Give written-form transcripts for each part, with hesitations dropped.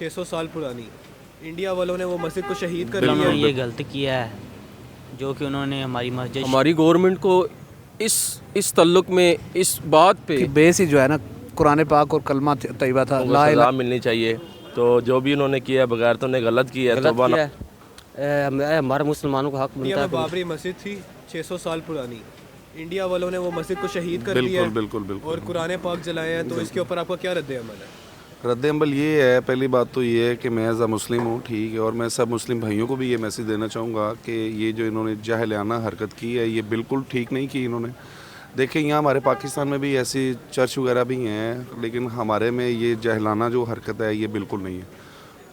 600 साल पुरानी इंडिया वालों ने वो मस्जिद को शहीद कर उन्होंने दिया। ये गलत किया है जो कि उन्होंने हमारी मस्जिद हमारी गवर्नमेंट को इस तल्लुक में इस बात पे कि बेस ही जो है ना कुरान पाक और कलमा तैयबा था, उनको ला सज़ा इलाहा मिलनी चाहिए। तो जो भी उन्होंने किया बगैर तो उन्हें गलत किया है, तौबा ना। हमारे मुसलमानों का हक इंडिया बनता में है। बाबरी मस्जिद थी 600 साल पुरानी, इंडिया वालों ने वो मस्जिद को शहीद कर दिया है बिल्कुल और कुरान पाक जलाए हैं। तो इसके ऊपर आपका क्या रद्द अमल है? रद्द-ए-अमल ये है, पहली बात तो ये है कि मैं एज़ अ मुस्लिम हूँ, ठीक है, और मैं सब मुस्लिम भाइयों को भी ये मैसेज देना चाहूँगा कि ये जो इन्होंने जाहिलाना हरकत की है ये बिल्कुल ठीक नहीं की इन्होंने। देखें यहाँ हमारे पाकिस्तान में भी ऐसी चर्च वगैरह भी हैं, लेकिन हमारे में ये जाहिलाना जो हरकत है ये बिल्कुल नहीं है।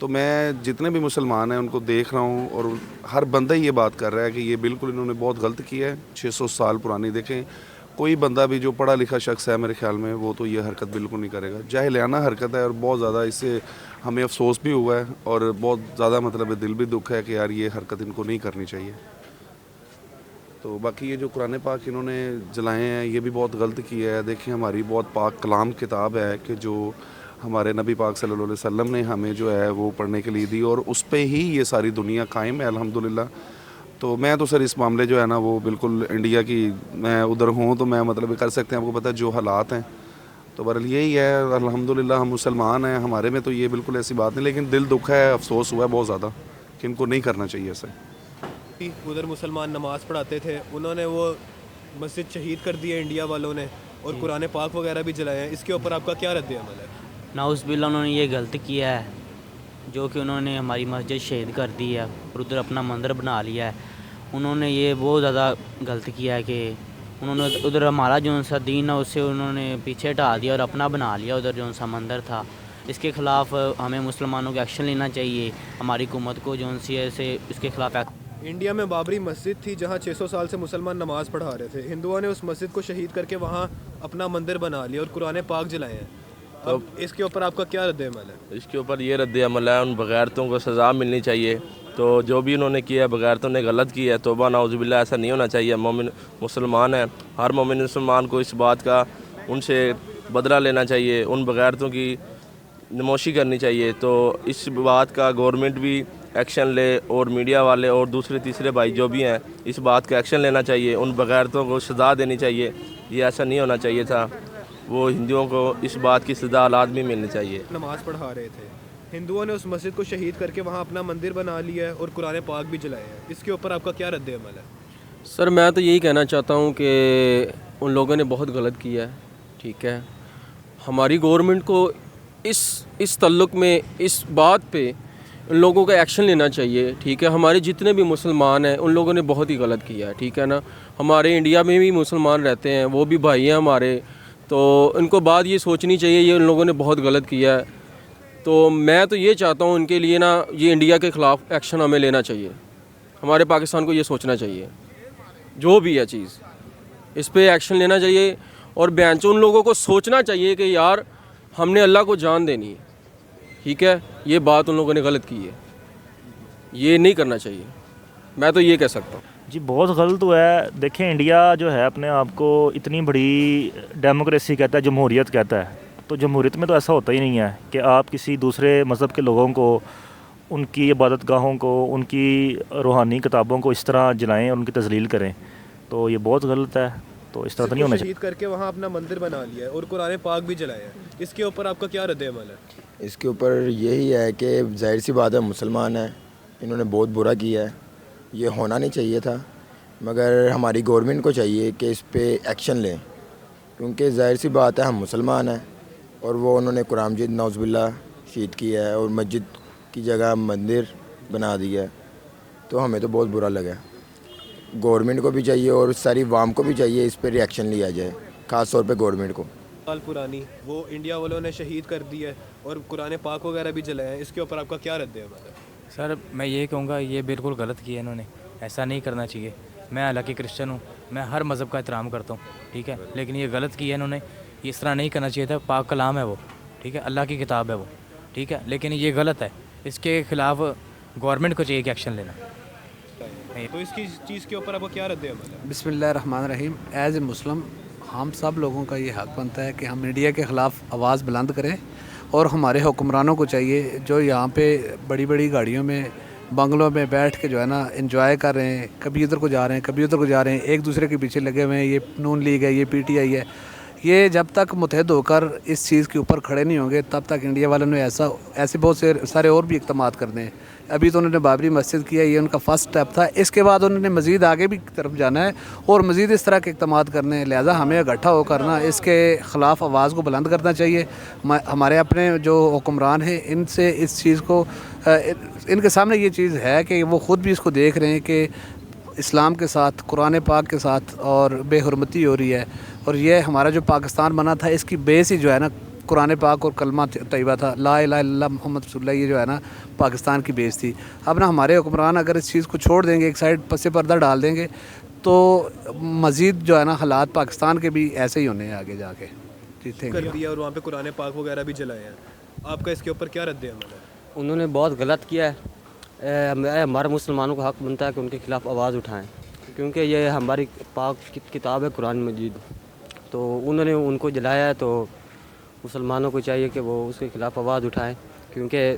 तो मैं जितने भी मुसलमान हैं उनको देख रहा हूँ और हर बंदा ये बात कर रहा है कि ये बिल्कुल इन्होंने बहुत गलत किया है। 600 साल पुरानी, देखें कोई बंदा भी जो पढ़ा लिखा शख्स है मेरे ख्याल में वो तो ये हरकत बिल्कुल नहीं करेगा। जाहिलाना हरकत है और बहुत ज़्यादा इससे हमें अफसोस भी हुआ है और बहुत ज़्यादा मतलब दिल भी दुख है कि यार ये हरकत इनको नहीं करनी चाहिए। तो बाकी ये जो कुरान पाक इन्होंने जलाए हैं ये भी बहुत गलत किया है। देखिए हमारी बहुत पाक कलाम किताब है कि जो हमारे नबी पाक सल्लल्लाहु अलैहि वसल्लम ने हमें जो है वो पढ़ने के लिए दी और उस पे ही ये सारी दुनिया कायम है अल्हम्दुलिल्लाह। तो मैं तो सर इस मामले जो है ना वो बिल्कुल इंडिया की, मैं उधर हूँ तो मैं मतलब कर सकते हैं, आपको पता है जो हालात हैं। तो बहरहाल यही है, अल्हम्दुलिल्लाह हम मुसलमान हैं, हमारे में तो ये बिल्कुल ऐसी बात नहीं, लेकिन दिल दुख है, अफसोस हुआ है बहुत ज़्यादा कि इनको नहीं करना चाहिए ऐसा। उधर मुसलमान नमाज पढ़ाते थे, उन्होंने वो मस्जिद शहीद कर दी है इंडिया वालों ने और कुरान पाक वगैरह भी जलाए हैं। इसके ऊपर आपका क्या रद्द अमल है? नाउज़ुबिल्लाह उन्होंने ये गलत किया है जो कि उन्होंने हमारी मस्जिद शहीद कर दी है और उधर अपना मंदिर बना लिया है। उन्होंने ये बहुत ज़्यादा गलत किया है कि उन्होंने उधर हमारा जो सा दीन है उससे उन्होंने पीछे हटा दिया और अपना बना लिया उधर जो सा मंदिर था। इसके ख़िलाफ़ हमें मुसलमानों को एक्शन लेना चाहिए, हमारी हुकूमत को जो सी है से इसके ख़िलाफ़। इंडिया में बाबरी मस्जिद थी जहाँ 600 साल से मुसलमान नमाज पढ़ा रहे थे, हिंदुओं ने उस मस्जिद को शहीद करके वहाँ अपना मंदिर बना लिया और कुरान पाक जलाए हैं। अब इसके ऊपर आपका क्या रद्द अमल है? इसके ऊपर ये रद्द अमल है, उन बगैरतों को सज़ा मिलनी चाहिए। तो जो भी उन्होंने किया है बगैरतों ने गलत किया है, तौबा नाउज़ुबिल्लाह, ऐसा नहीं होना चाहिए। मोमिन मुसलमान है, हर मोमिन मुसलमान को इस बात का उनसे बदला लेना चाहिए, उन बगैरतों की नमोशी करनी चाहिए। तो इस बात का गवर्नमेंट भी एक्शन ले और मीडिया वाले और दूसरे तीसरे भाई जो भी हैं इस बात का एक्शन लेना चाहिए, उन बगैरतों को सज़ा देनी चाहिए। ये ऐसा नहीं होना चाहिए था, वो हिंदुओं को इस बात की सज़ा लाज़मी मिलनी चाहिए। नमाज पढ़ा रहे थे, हिंदुओं ने उस मस्जिद को शहीद करके वहाँ अपना मंदिर बना लिया है और कुरान पाक भी जलाए हैं। इसके ऊपर आपका क्या रद्द अमल है? सर मैं तो यही कहना चाहता हूँ कि उन लोगों ने बहुत गलत किया है, ठीक है। हमारी गवर्नमेंट को इस तल्लुक में इस बात पे उन लोगों का एक्शन लेना चाहिए, ठीक है। हमारे जितने भी मुसलमान हैं उन लोगों ने बहुत ही गलत किया है, ठीक है ना। हमारे इंडिया में भी मुसलमान रहते हैं, वो भी भाई हैं हमारे, तो इनको बात ये सोचनी चाहिए ये उन लोगों ने बहुत गलत किया है। तो मैं तो ये चाहता हूँ इनके लिए ना ये इंडिया के ख़िलाफ़ एक्शन हमें लेना चाहिए, हमारे पाकिस्तान को ये सोचना चाहिए जो भी है चीज़ इस पे एक्शन लेना चाहिए। और बेंच उन लोगों को सोचना चाहिए कि यार हमने अल्लाह को जान देनी है, ठीक है। ये बात उन लोगों ने गलत की है, ये नहीं करना चाहिए, मैं तो ये कह सकता हूँ। जी बहुत गलत हुआ है। देखें इंडिया जो है अपने आप को इतनी बड़ी डेमोक्रेसी कहता है, जमहूरियत कहता है, तो जमहूरियत में तो ऐसा होता ही नहीं है कि आप किसी दूसरे मज़हब के लोगों को, उनकी इबादत गाहों को, उनकी रूहानी किताबों को इस तरह जलाएं और उनकी तजलील करें। तो ये बहुत गलत है, तो इस तरह तो नहीं होना चाहिए। शहीद करके वहाँ अपना मंदिर बना लिया है और कुरान पाक भी जलाए हैं। इसके ऊपर आपका क्या रद्द अमल है? इसके ऊपर यही है कि ज़ाहिर सी बात है मुसलमान है, इन्होंने बहुत बुरा किया है, ये होना नहीं चाहिए था। मगर हमारी गवर्नमेंट को चाहिए कि इस पे एक्शन लें, क्योंकि ज़ाहिर सी बात है हम मुसलमान हैं और वो उन्होंने कुरान मजीद नाउज़ुबिल्लाह शहीद किया है और मस्जिद की जगह मंदिर बना दिया है। तो हमें तो बहुत बुरा लगा। गवर्नमेंट को भी चाहिए और सारी वाम को भी चाहिए इस पर रिएक्शन लिया जाए, ख़ास तौर पे गवर्नमेंट को। साल पुरानी वो इंडिया वालों ने शहीद कर दी है और कुरान पाक वगैरह भी जलाए हैं। इसके ऊपर आपका क्या रद्द अमल है? सर मैं ये कहूँगा ये बिल्कुल गलत किया इन्होंने, ऐसा नहीं करना चाहिए। मैं हालांकि क्रिश्चियन हूँ, मैं हर मज़हब का एहतराम करता हूँ, ठीक है, लेकिन ये गलत किया इन्होंने, इस तरह नहीं करना चाहिए था। पाक कलाम है वो, ठीक है, अल्लाह की किताब है वो, ठीक है, लेकिन ये गलत है। इसके ख़िलाफ़ गवर्नमेंट को चाहिए कि एक्शन लेना। तो इसकी चीज़ के ऊपर आपको क्या रद्द अमल है? बिस्मिल्लाहिर्रहमानिर्रहीम। एज़ ए मुस्लिम हम सब लोगों का ये हक़ बनता है कि हम मीडिया के ख़िलाफ़ आवाज़ बुलंद करें اور ہمارے حکمرانوں کو چاہیے جو یہاں پہ بڑی بڑی گاڑیوں میں بنگلوں میں بیٹھ کے جو ہے نا انجوائے کر رہے ہیں، کبھی ادھر کو جا رہے ہیں کبھی ادھر کو جا رہے ہیں، ایک دوسرے کے پیچھے لگے ہوئے ہیں، یہ نون لیگ ہے، یہ پی ٹی آئی ہے، یہ جب تک متحد ہو کر اس چیز کے اوپر کھڑے نہیں ہوں گے تب تک انڈیا والوں نے ایسے بہت سارے اور بھی اقدامات کرنے ہیں۔ ابھی تو انہوں نے بابری مسجد کیا، یہ ان کا فرسٹ اسٹیپ تھا، اس کے بعد انہوں نے مزید آگے بھی طرف جانا ہے اور مزید اس طرح کے اقدامات کرنے ہیں، لہٰذا ہمیں اکٹھا ہو کرنا اس کے خلاف آواز کو بلند کرنا چاہیے۔ ہمارے اپنے جو حکمران ہیں ان سے اس چیز کو ان کے سامنے یہ چیز ہے کہ وہ خود بھی اس کو دیکھ رہے ہیں کہ اسلام کے ساتھ، قرآن پاک کے ساتھ اور بے حرمتی ہو رہی ہے، اور یہ ہمارا جو پاکستان بنا تھا اس کی بیس ہی جو ہے نا قرآن پاک اور کلمہ طیبہ تھا، لا الہ الا اللہ محمد رسول اللہ، یہ جو ہے نا پاکستان کی بیس تھی۔ اب نا ہمارے حکمران اگر اس چیز کو چھوڑ دیں گے، ایک سائڈ پس پردہ ڈال دیں گے، تو مزید جو ہے نا حالات پاکستان کے بھی ایسے ہی ہونے ہیں آگے جا کے۔ جی تھینک کر یو۔ دیا اور وہاں پہ قرآن پاک وغیرہ بھی جلائے ہیں، آپ کا اس کے اوپر کیا رد عمل ہے؟ انہوں نے بہت غلط کیا ہے۔ ہمارے مسلمانوں کا حق بنتا ہے کہ ان کے خلاف آواز اٹھائیں، کیونکہ یہ ہماری پاک کتاب ہے قرآن مجید، تو انہوں نے ان کو جلایا ہے، تو مسلمانوں کو چاہیے کہ وہ اس کے خلاف آواز اٹھائیں، کیونکہ